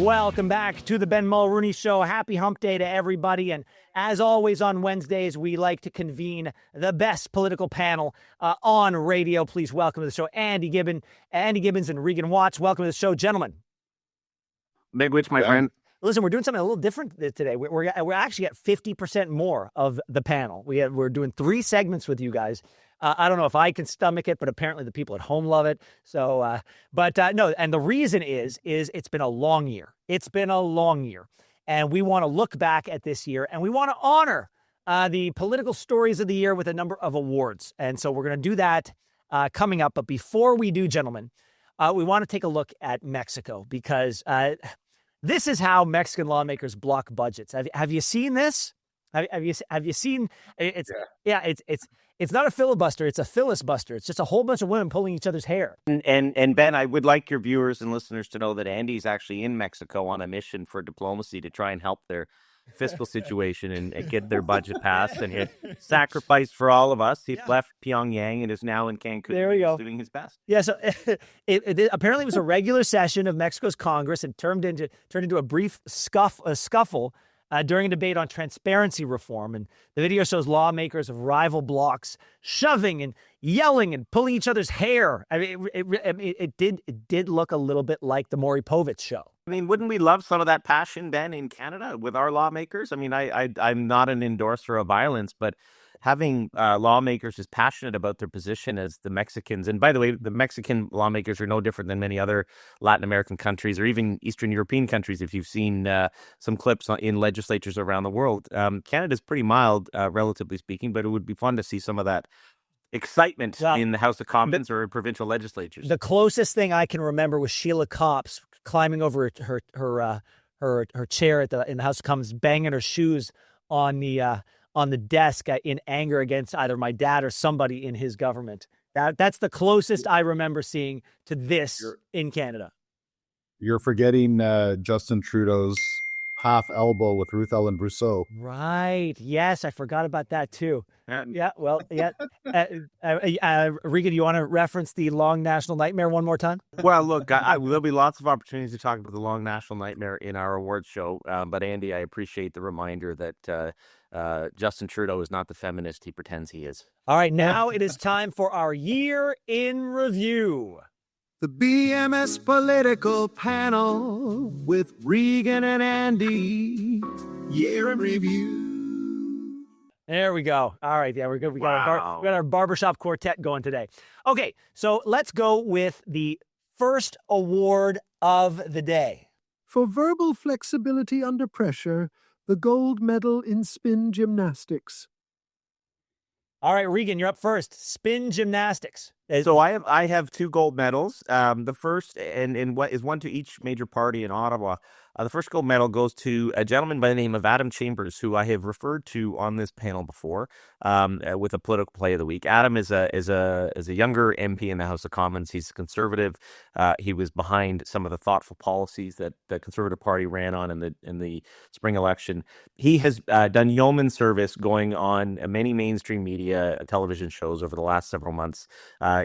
Welcome back to the Ben Mulroney Show. Happy hump day to everybody. And as always on Wednesdays, we like to convene the best political panel on radio. Please welcome to the show Andy Gibbons and Regan Watts. Welcome to the show, gentlemen. Big witch, my friend. Listen, we're doing something a little different today. We're actually at 50% more of the panel. We're doing 3 segments with you guys. I don't know if I can stomach it, but apparently the people at home love it. So, no, and the reason is it's been a long year. It's been a long year. And we want to look back at this year, and we want to honor the political stories of the year with a number of awards. And so we're going to do that coming up. But before we do, gentlemen, we want to take a look at Mexico, because this is how Mexican lawmakers block budgets. Have you seen this? Have you seen? It's not a filibuster; it's a filibuster. It's just a whole bunch of women pulling each other's hair. And Ben, I would like your viewers and listeners to know that Andy's actually in Mexico on a mission for diplomacy to try and help their fiscal situation and get their budget passed. And he sacrificed for all of us. He left Pyongyang and is now in Cancun. There we go, doing his best. Yeah. So apparently it was a regular session of Mexico's Congress and turned into a brief scuffle. During a debate on transparency reform. And the video shows lawmakers of rival blocs shoving and yelling and pulling each other's hair. I mean, it did look a little bit like the Maury Povich show. I mean, wouldn't we love some of that passion, Ben, in Canada with our lawmakers? I mean, I'm not an endorser of violence, but having lawmakers as passionate about their position as the Mexicans, and by the way, the Mexican lawmakers are no different than many other Latin American countries or even Eastern European countries. If you've seen some clips in legislatures around the world, Canada's pretty mild, relatively speaking, but it would be fun to see some of that excitement in the House of Commons or in provincial legislatures. The closest thing I can remember was Sheila Copps climbing over her chair in the House of Commons, banging her shoes on the desk in anger against either my dad or somebody in his government. That's the closest I remember seeing to this in Canada. You're forgetting Justin Trudeau's half elbow with Ruth Ellen Brousseau. Right. Yes, I forgot about that too. Yeah. Well, yeah. Regan, you want to reference the long national nightmare one more time? Well, look, there'll be lots of opportunities to talk about the long national nightmare in our awards show. But Andy, I appreciate the reminder that Justin Trudeau is not the feminist he pretends he is. All right, now it is time for our year in review. The BMS Political Panel with Regan and Andy. Year in review. There we go. All right, yeah, we're good. We got our barbershop quartet going today. Okay, so let's go with the first award of the day. For verbal flexibility under pressure, the gold medal in spin gymnastics. All right, Regan, you're up first. Spin gymnastics. So I have 2 gold medals. The first, and what is one to each major party in Ottawa. The first gold medal goes to a gentleman by the name of Adam Chambers, who I have referred to on this panel before, with a political play of the week. Adam is a younger MP in the House of Commons. He's a conservative. He was behind some of the thoughtful policies that the Conservative Party ran on in the spring election. He has done yeoman service going on many mainstream media television shows over the last several months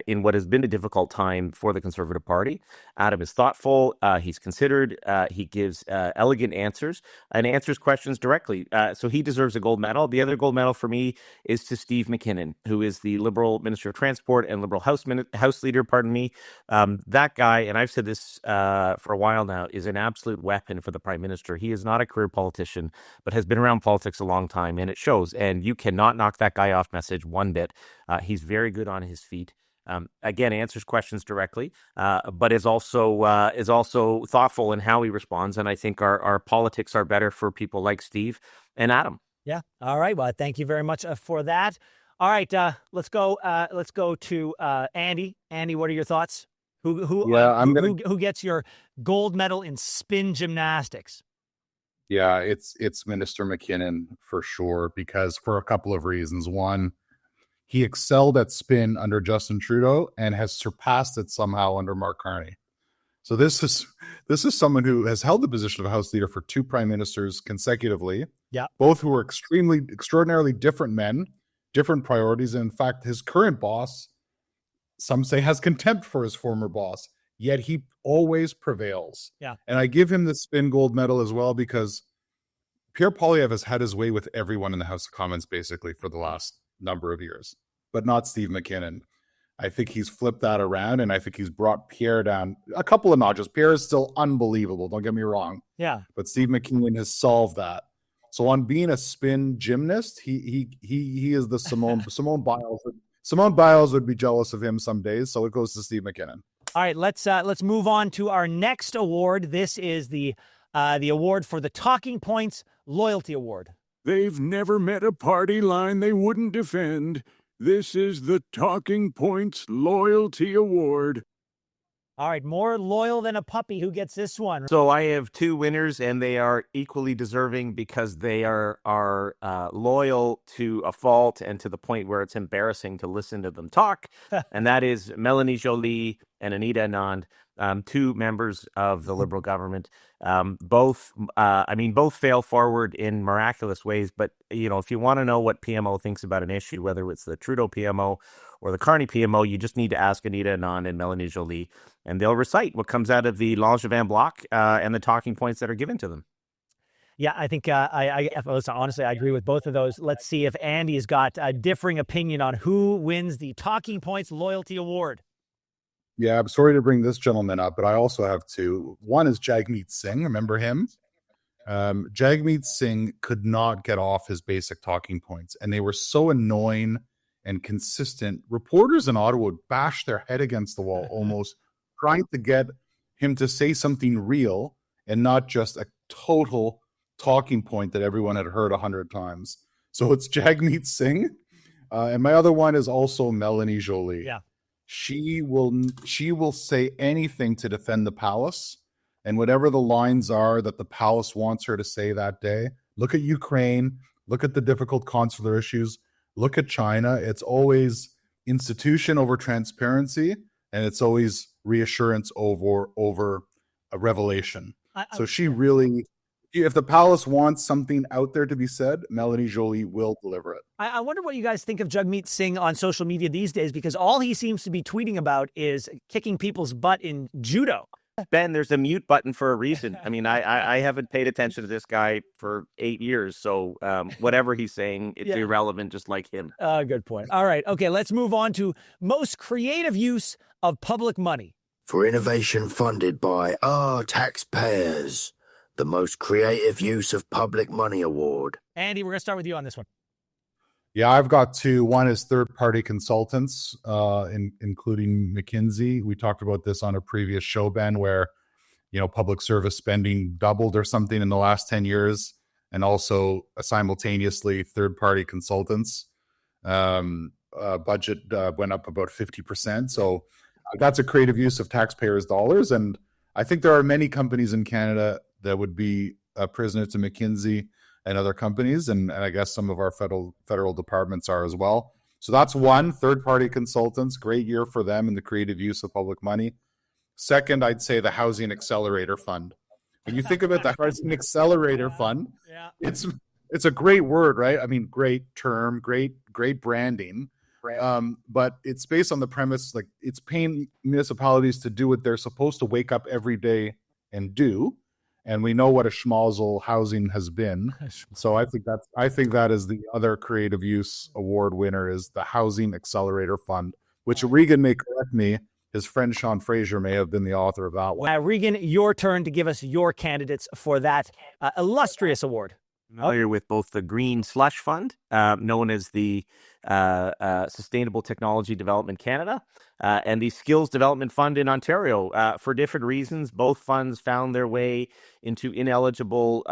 in what has been a difficult time for the Conservative Party. Adam is thoughtful. He's considered. He gives elegant answers and answers questions directly. So he deserves a gold medal. The other gold medal for me is to Steve McKinnon, who is the Liberal Minister of Transport and Liberal House Leader, that guy, and I've said this for a while now, is an absolute weapon for the Prime Minister. He is not a career politician, but has been around politics a long time, and it shows. And you cannot knock that guy off message one bit. He's very good on his feet. Again, answers questions directly, but is also thoughtful in how he responds. And I think our politics are better for people like Steve and Adam. Yeah. All right. Well, thank you very much for that. All right. Let's go to Andy. Andy, what are your thoughts? Who gets your gold medal in spin gymnastics? Yeah, it's Minister McKinnon for sure, because for a couple of reasons. One, he excelled at spin under Justin Trudeau and has surpassed it somehow under Mark Carney. So this is someone who has held the position of House Leader for 2 prime ministers consecutively. Yeah, both who are extraordinarily different men, different priorities. And in fact, his current boss, some say, has contempt for his former boss. yet he always prevails. Yeah. And I give him the spin gold medal as well because Pierre Poilievre has had his way with everyone in the House of Commons basically for the last number of years, but not Steve McKinnon. I think he's flipped that around, and I think he's brought Pierre down a couple of notches. Pierre is still unbelievable, don't get me wrong. Yeah. But Steve McKinnon has solved that. So on being a spin gymnast, he is the Simone Biles. Simone Biles would be jealous of him some days, so it goes to Steve McKinnon. All right, let's move on to our next award. This is the award for the Talking Points Loyalty Award. They've never met a party line they wouldn't defend. This is the Talking Points Loyalty Award. All right, more loyal than a puppy. Who gets this one? So I have two winners, and they are equally deserving because they are loyal to a fault and to the point where it's embarrassing to listen to them talk. And that is Melanie Joly and Anita Anand, two members of the Liberal government. Both fail forward in miraculous ways. But, if you want to know what PMO thinks about an issue, whether it's the Trudeau PMO or the Carney PMO, you just need to ask Anita Anand and Melanie Joly, and they'll recite what comes out of the Langevin block and the talking points that are given to them. Yeah, I think honestly, I agree with both of those. Let's see if Andy's got a differing opinion on who wins the Talking Points Loyalty Award. Yeah, I'm sorry to bring this gentleman up, but I also have two. One is Jagmeet Singh. Remember him? Jagmeet Singh could not get off his basic talking points, and they were so annoying and consistent. Reporters in Ottawa would bash their head against the wall, almost trying to get him to say something real and not just a total talking point that everyone had heard 100 times. So it's Jagmeet Singh. And my other one is also Melanie Joly. Yeah. She will say anything to defend the palace, and whatever the lines are that the palace wants her to say that day. Look at Ukraine, look at the difficult consular issues, look at China. It's always institution over transparency, and it's always reassurance over a revelation. So she really, if the palace wants something out there to be said, Melanie Joly will deliver it. I wonder what you guys think of Jagmeet Singh on social media these days, because all he seems to be tweeting about is kicking people's butt in judo. Ben, there's a mute button for a reason. I mean, I haven't paid attention to this guy for 8 years, so whatever he's saying, it's irrelevant, just like him. Good point. All right. Okay, let's move on to most creative use of public money. For innovation funded by our taxpayers, the most creative use of public money award. Andy, we're going to start with you on this one. Yeah, I've got two. One is third-party consultants, including McKinsey. We talked about this on a previous show, Ben, where public service spending doubled or something in the last 10 years, and also simultaneously third-party consultants budget went up about 50%. So that's a creative use of taxpayers' dollars, and I think there are many companies in Canada that would be a prisoner to McKinsey and other companies, and I guess some of our federal departments are as well. So that's one, third-party consultants, great year for them in the creative use of public money. Second, I'd say the Housing Accelerator Fund. When you think about the Housing Accelerator Fund, it's a great word, right? I mean, great term, great branding. But it's based on the premise, like it's paying municipalities to do what they're supposed to wake up every day and do. And we know what a schmozzle housing has been. So I think that is the other creative use award winner is the Housing Accelerator Fund, which Regan may correct me. His friend Sean Fraser may have been the author of that one. Regan, your turn to give us your candidates for that illustrious award. Familiar with both the Green Slush Fund, known as the Sustainable Technology Development Canada, and the Skills Development Fund in Ontario. For different reasons, both funds found their way into ineligible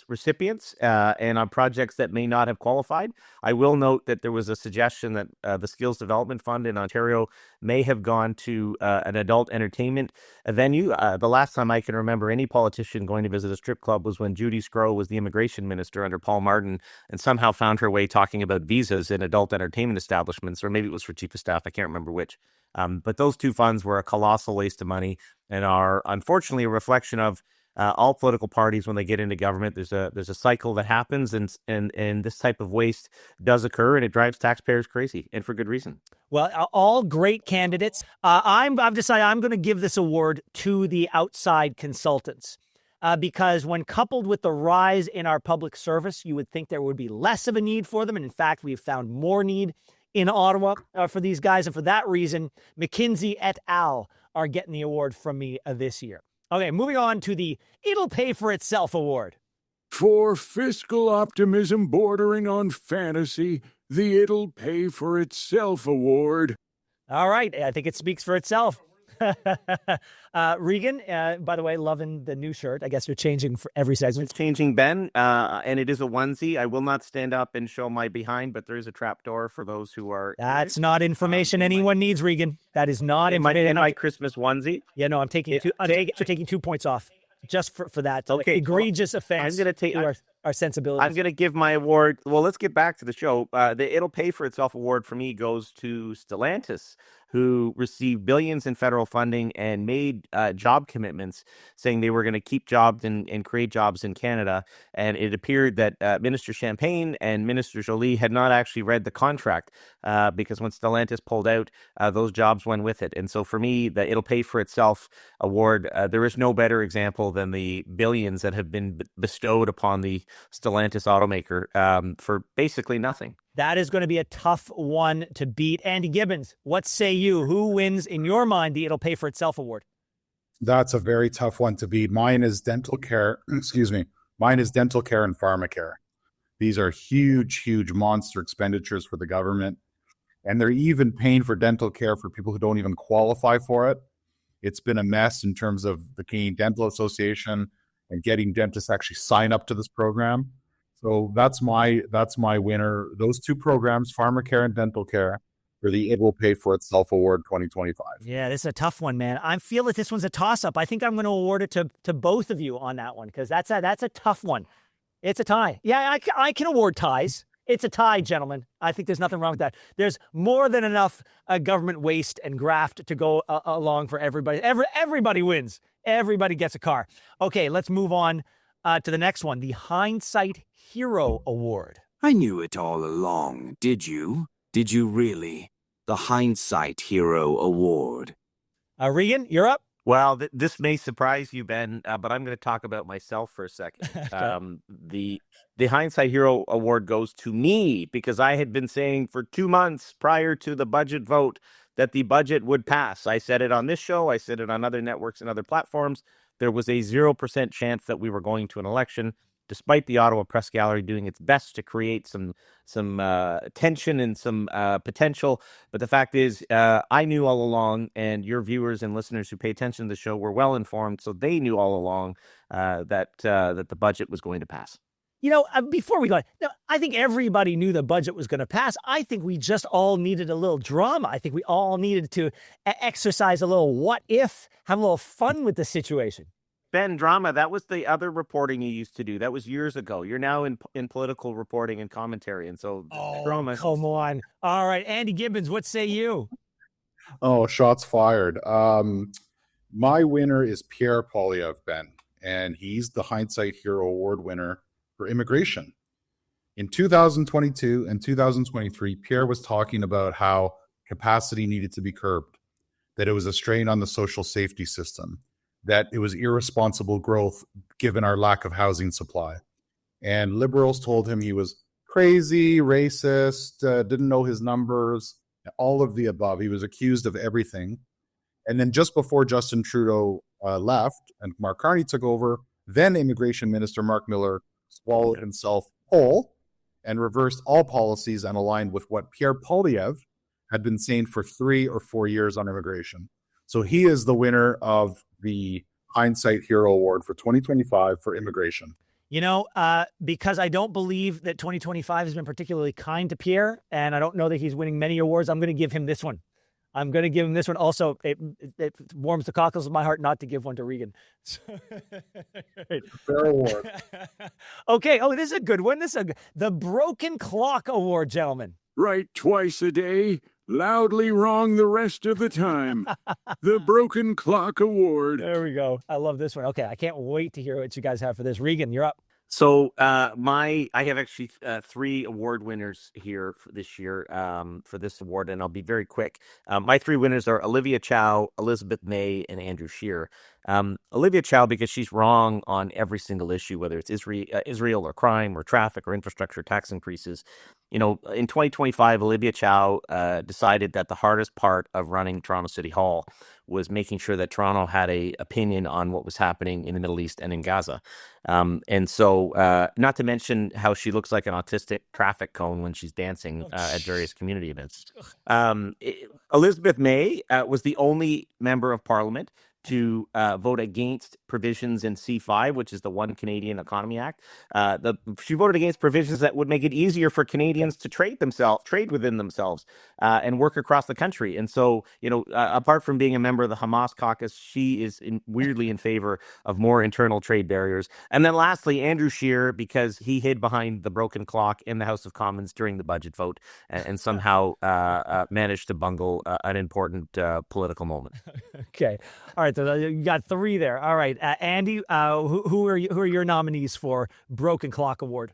recipients and on projects that may not have qualified. I will note that there was a suggestion that the Skills Development Fund in Ontario may have gone to an adult entertainment venue. The last time I can remember any politician going to visit a strip club was when Judy Sgro was the immigration minister under Paul Martin and somehow found her way talking about visas in adult entertainment establishments, or maybe it was for chief of staff. I can't remember which. But those two funds were a colossal waste of money and are unfortunately a reflection of all political parties, when they get into government, there's a cycle that happens, and this type of waste does occur, and it drives taxpayers crazy, and for good reason. Well, all great candidates. I've decided I'm going to give this award to the outside consultants. Because when coupled with the rise in our public service, you would think there would be less of a need for them. And in fact, we've found more need in Ottawa for these guys. And for that reason, McKinsey et al. Are getting the award from me this year. Okay, moving on to the It'll Pay for Itself award. For fiscal optimism bordering on fantasy, the It'll Pay for Itself award. All right, I think it speaks for itself. Regan, by the way, loving the new shirt. I guess you're changing for every segment. It's changing, Ben, and it is a onesie. I will not stand up and show my behind, but there is a trap door for those who are... That's not information anyone needs, Regan. That is not information. In my Christmas onesie? Yeah, no, I'm taking 2 points off just for that. Okay, egregious offense to our sensibilities. I'm going to give my award... Well, let's get back to the show. The It'll Pay for Itself award for me goes to Stellantis, who received billions in federal funding and made job commitments saying they were going to keep jobs and create jobs in Canada. And it appeared that Minister Champagne and Minister Joly had not actually read the contract because when Stellantis pulled out, those jobs went with it. And so for me, the It'll Pay for Itself award, there is no better example than the billions that have been bestowed upon the Stellantis automaker for basically nothing. That is going to be a tough one to beat. Andy Gibbons, what say you? Who wins, in your mind, the It'll Pay for Itself award? That's a very tough one to beat. Mine is dental care. Mine is dental care and pharmacare. These are huge, huge monster expenditures for the government. And they're even paying for dental care for people who don't even qualify for it. It's been a mess in terms of the Canadian Dental Association and getting dentists actually sign up to this program. So that's my winner. Those two programs, pharmacare and dental care, for the It Will Pay for Itself Award 2025. Yeah, this is a tough one, man. I feel that this one's a toss-up. I think I'm going to award it to both of you on that one because that's a tough one. It's a tie. Yeah, I can award ties. It's a tie, gentlemen. I think there's nothing wrong with that. There's more than enough government waste and graft to go along for everybody. Everybody wins. Everybody gets a car. Okay, let's move on to the next one, the Hindsight Hero Award. I knew it all along, did you? Did you really? The Hindsight Hero Award. Regan, you're up. Well, this may surprise you, Ben, but I'm going to talk about myself for a second. The Hindsight Hero Award goes to me because I had been saying for 2 months prior to the budget vote that the budget would pass. I said it on this show. I said it on other networks and other platforms. There was a 0% chance that we were going to an election, despite the Ottawa Press Gallery doing its best to create some tension and some potential. But the fact is, I knew all along, and your viewers and listeners who pay attention to the show were well informed, so they knew all along that the budget was going to pass. You know, before we go, I think everybody knew the budget was going to pass. I think we just all needed a little drama. I think we all needed to exercise a little what if, have a little fun with the situation. Ben, drama, that was the other reporting you used to do. That was years ago. You're now in political reporting and commentary, and so drama. Come on. All right, Andy Gibbons, what say you? Oh, shots fired. My winner is Pierre Poilievre, Ben, and he's the Hindsight Hero Award winner for immigration. In 2022 and 2023, Pierre was talking about how capacity needed to be curbed, that it was a strain on the social safety system, that it was irresponsible growth given our lack of housing supply. And liberals told him he was crazy, racist, didn't know his numbers, all of the above. He was accused of everything. And then just before Justin Trudeau left and Mark Carney took over, then Immigration Minister Mark Miller swallowed himself whole and reversed all policies and aligned with what Pierre Poilievre had been saying for 3 or 4 years on immigration. So he is the winner of the Hindsight Hero Award for 2025 for immigration. You know, because I don't believe that 2025 has been particularly kind to Pierre, and I don't know that he's winning many awards, I'm going to give him this one. I'm going to give him this one. Also, it warms the cockles of my heart not to give one to Regan. Fair award. Okay. Oh, this is a good one. The Broken Clock Award, gentlemen. Right twice a day, loudly wrong the rest of the time. The Broken Clock Award. There we go. I love this one. Okay, I can't wait to hear what you guys have for this. Regan, you're up. So I have actually 3 award winners here for this year for this award, and I'll be very quick. My 3 winners are Olivia Chow, Elizabeth May, and Andrew Scheer. Olivia Chow, because she's wrong on every single issue, whether it's Israel or crime or traffic or infrastructure tax increases. You know, in 2025, Olivia Chow decided that the hardest part of running Toronto City Hall was making sure that Toronto had a opinion on what was happening in the Middle East and in Gaza. And so, not to mention how she looks like an autistic traffic cone when she's dancing at various community events. Elizabeth May was the only member of Parliament to vote against provisions in C5, which is the One Canadian Economy Act. She voted against provisions that would make it easier for Canadians to trade within themselves, and work across the country. And so, apart from being a member of the Hamas caucus, she is weirdly in favor of more internal trade barriers. And then lastly, Andrew Scheer, because he hid behind the broken clock in the House of Commons during the budget vote and somehow managed to bungle an important political moment. Okay. All right. So you got 3 there. All right. Andy, who are your nominees for Broken Clock Award?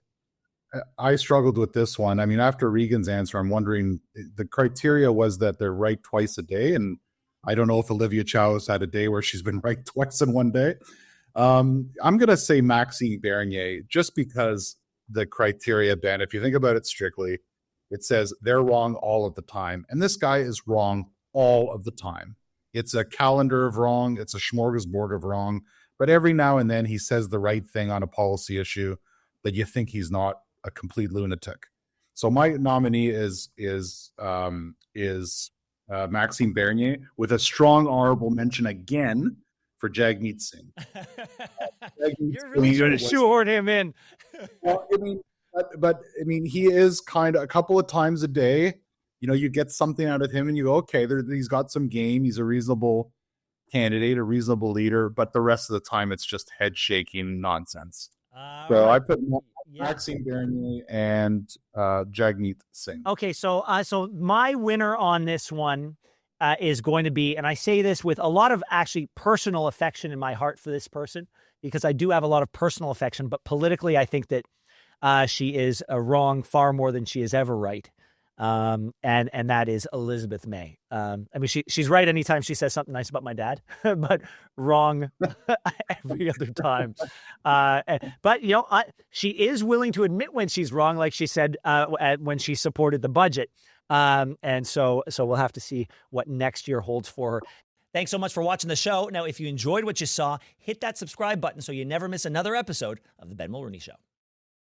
I struggled with this one. I mean, after Regan's answer, I'm wondering, the criteria was that they're right twice a day. And I don't know if Olivia Chow has had a day where she's been right twice in one day. I'm going to say Maxime Bernier, just because the criteria, Ben, if you think about it strictly, it says they're wrong all of the time. And this guy is wrong all of the time. It's a calendar of wrong. It's a smorgasbord of wrong. But every now and then he says the right thing on a policy issue that you think he's not a complete lunatic. So my nominee is Maxime Bernier, with a strong honorable mention again for Jagmeet Singh. You're really going to shoehorn him in. Well, I mean, he is kind of a couple of times a day. You get something out of him and you go, okay, he's got some game. He's a reasonable candidate, a reasonable leader, but the rest of the time it's just head shaking nonsense. So I put Maxime Bernier and Jagmeet Singh. Okay, so my winner on this one is going to be, and I say this with a lot of actually personal affection in my heart for this person, because I do have a lot of personal affection, but politically I think that she is wrong far more than she is ever right. And that is Elizabeth May. I mean, she's right anytime she says something nice about my dad, but wrong every other time. But she is willing to admit when she's wrong, like she said when she supported the budget. And so we'll have to see what next year holds for her. Thanks so much for watching the show. Now, if you enjoyed what you saw, hit that subscribe button so you never miss another episode of The Ben Mulroney Show.